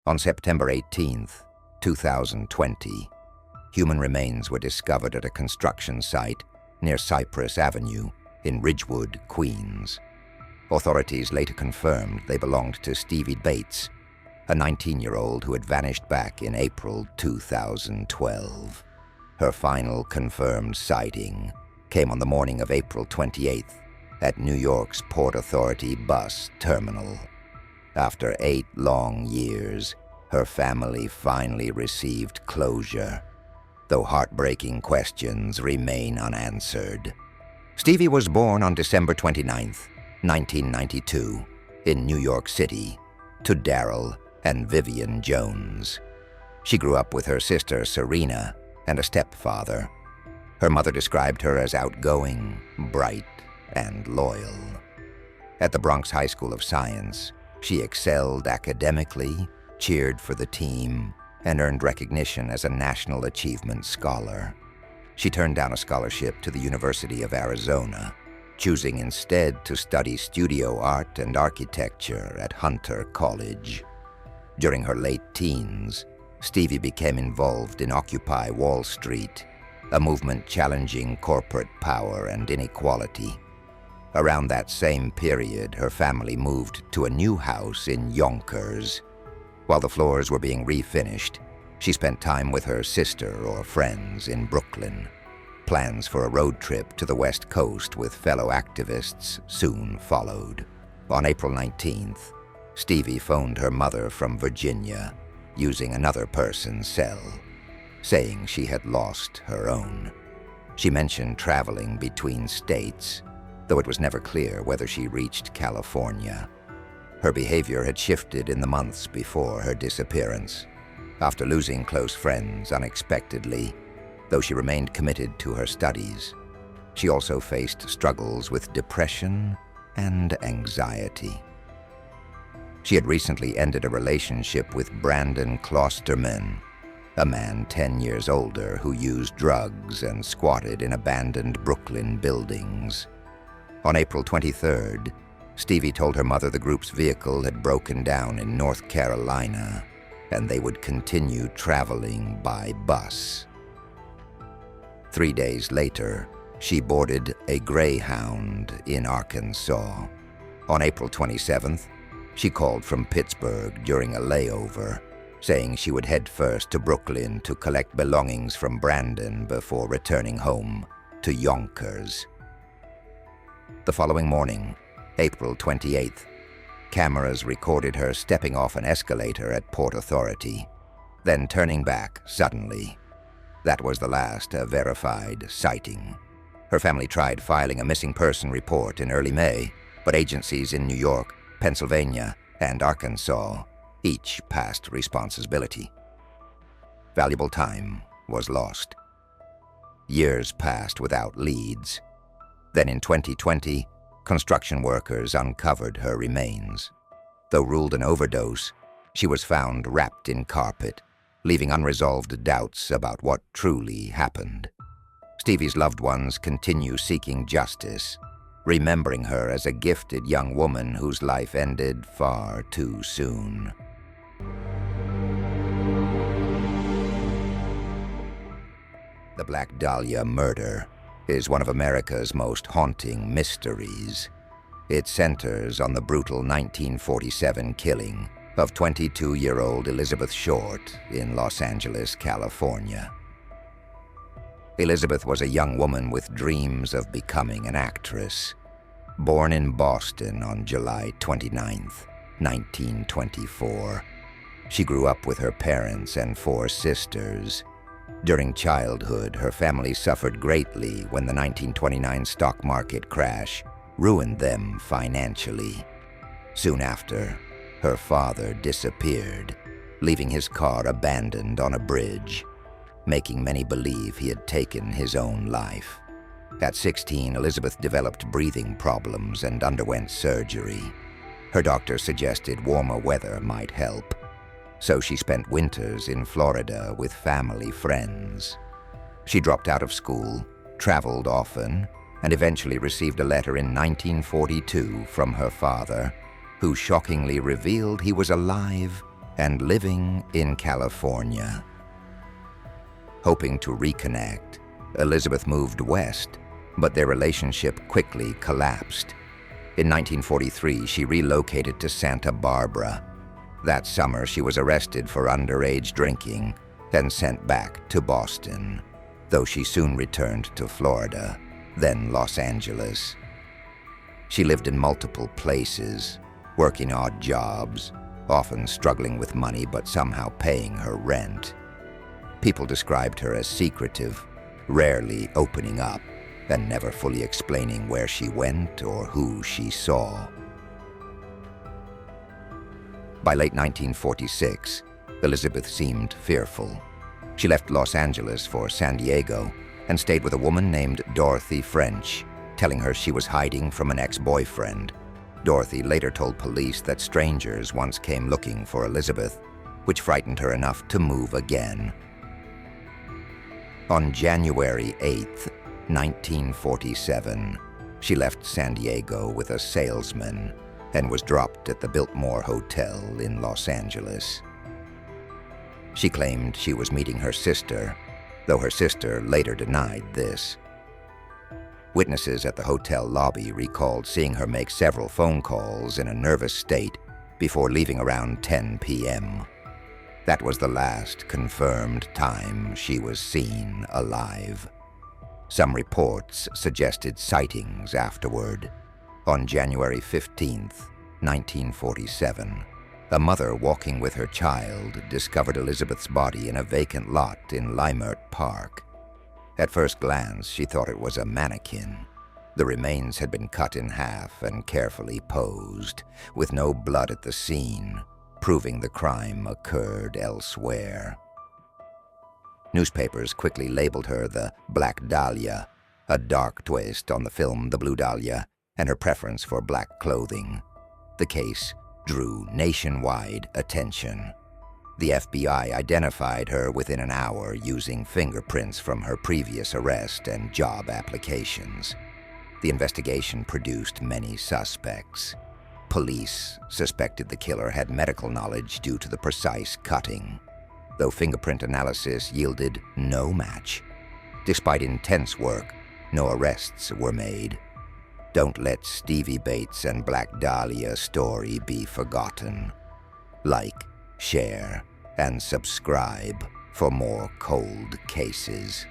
On September 18, 2020, human remains were discovered at a construction site near Cypress Avenue in Ridgewood, Queens. Authorities later confirmed they belonged to Stevie Bates, a 19-year-old who had vanished back in April 2012. Her final confirmed sighting came on the morning of April 28th at New York's Port Authority bus terminal. After 8 long years, her family finally received closure, though heartbreaking questions remain unanswered. Stevie was born on December 29, 1992, in New York City, to Daryl and Vivian Jones. She grew up with her sister Serena and a stepfather. Her mother described her as outgoing, bright, and loyal. At the Bronx High School of Science, she excelled academically, cheered for the team, and earned recognition as a National Achievement Scholar. She turned down a scholarship to the University of Arizona, choosing instead to study studio art and architecture at Hunter College. During her late teens, Stevie became involved in Occupy Wall Street, a movement challenging corporate power and inequality. Around that same period, her family moved to a new house in Yonkers. While the floors were being refinished, she spent time with her sister or friends in Brooklyn. Plans for a road trip to the West Coast with fellow activists soon followed. On April 19th, Stevie phoned her mother from Virginia using another person's cell, saying she had lost her own. She mentioned traveling between states, though it was never clear whether she reached California. Her behavior had shifted in the months before her disappearance. After losing close friends unexpectedly, though she remained committed to her studies, she also faced struggles with depression and anxiety. She had recently ended a relationship with Brandon Klosterman, a man 10 years older who used drugs and squatted in abandoned Brooklyn buildings. On April 23rd, Stevie told her mother the group's vehicle had broken down in North Carolina, and they would continue traveling by bus. 3 days later, she boarded a Greyhound in Arkansas. On April 27th, she called from Pittsburgh during a layover, saying she would head first to Brooklyn to collect belongings from Brandon before returning home to Yonkers. The following morning, April 28th, cameras recorded her stepping off an escalator at Port Authority, then turning back suddenly. That was the last verified sighting. Her family tried filing a missing person report in early May, but agencies in New York, Pennsylvania, and Arkansas each passed responsibility. Valuable time was lost. Years passed without leads. Then in 2020, construction workers uncovered her remains. Though ruled an overdose, she was found wrapped in carpet, leaving unresolved doubts about what truly happened. Stevie's loved ones continue seeking justice, remembering her as a gifted young woman whose life ended far too soon. The Black Dahlia murder is one of America's most haunting mysteries. It centers on the brutal 1947 killing of 22-year-old Elizabeth Short in Los Angeles, California. Elizabeth was a young woman with dreams of becoming an actress. Born in Boston on July 29, 1924, she grew up with her parents and 4 sisters. During childhood, her family suffered greatly when the 1929 stock market crash ruined them financially. Soon after, her father disappeared, leaving his car abandoned on a bridge, making many believe he had taken his own life. At 16, Elizabeth developed breathing problems and underwent surgery. Her doctor suggested warmer weather might help, so she spent winters in Florida with family friends. She dropped out of school, traveled often, and eventually received a letter in 1942 from her father, who shockingly revealed he was alive and living in California. Hoping to reconnect, Elizabeth moved west, but their relationship quickly collapsed. In 1943, she relocated to Santa Barbara. That summer, she was arrested for underage drinking and sent back to Boston, though she soon returned to Florida, then Los Angeles. She lived in multiple places, working odd jobs, often struggling with money but somehow paying her rent. People described her as secretive, rarely opening up, and never fully explaining where she went or who she saw. By late 1946, Elizabeth seemed fearful. She left Los Angeles for San Diego and stayed with a woman named Dorothy French, telling her she was hiding from an ex-boyfriend. Dorothy later told police that strangers once came looking for Elizabeth, which frightened her enough to move again. On January 8, 1947, she left San Diego with a salesman and was dropped at the Biltmore Hotel in Los Angeles. She claimed she was meeting her sister, though her sister later denied this. Witnesses at the hotel lobby recalled seeing her make several phone calls in a nervous state before leaving around 10 p.m. That was the last confirmed time she was seen alive. Some reports suggested sightings afterward. On January 15, 1947, a mother walking with her child discovered Elizabeth's body in a vacant lot in Leimert Park. At first glance, she thought it was a mannequin. The remains had been cut in half and carefully posed, with no blood at the scene, proving the crime occurred elsewhere. Newspapers quickly labeled her the Black Dahlia, a dark twist on the film The Blue Dahlia and her preference for black clothing. The case drew nationwide attention. The FBI identified her within an hour using fingerprints from her previous arrest and job applications. The investigation produced many suspects. Police suspected the killer had medical knowledge due to the precise cutting, though fingerprint analysis yielded no match. Despite intense work, no arrests were made. Don't let Stevie Bates and Black Dahlia's story be forgotten. Like, share, and subscribe for more cold cases.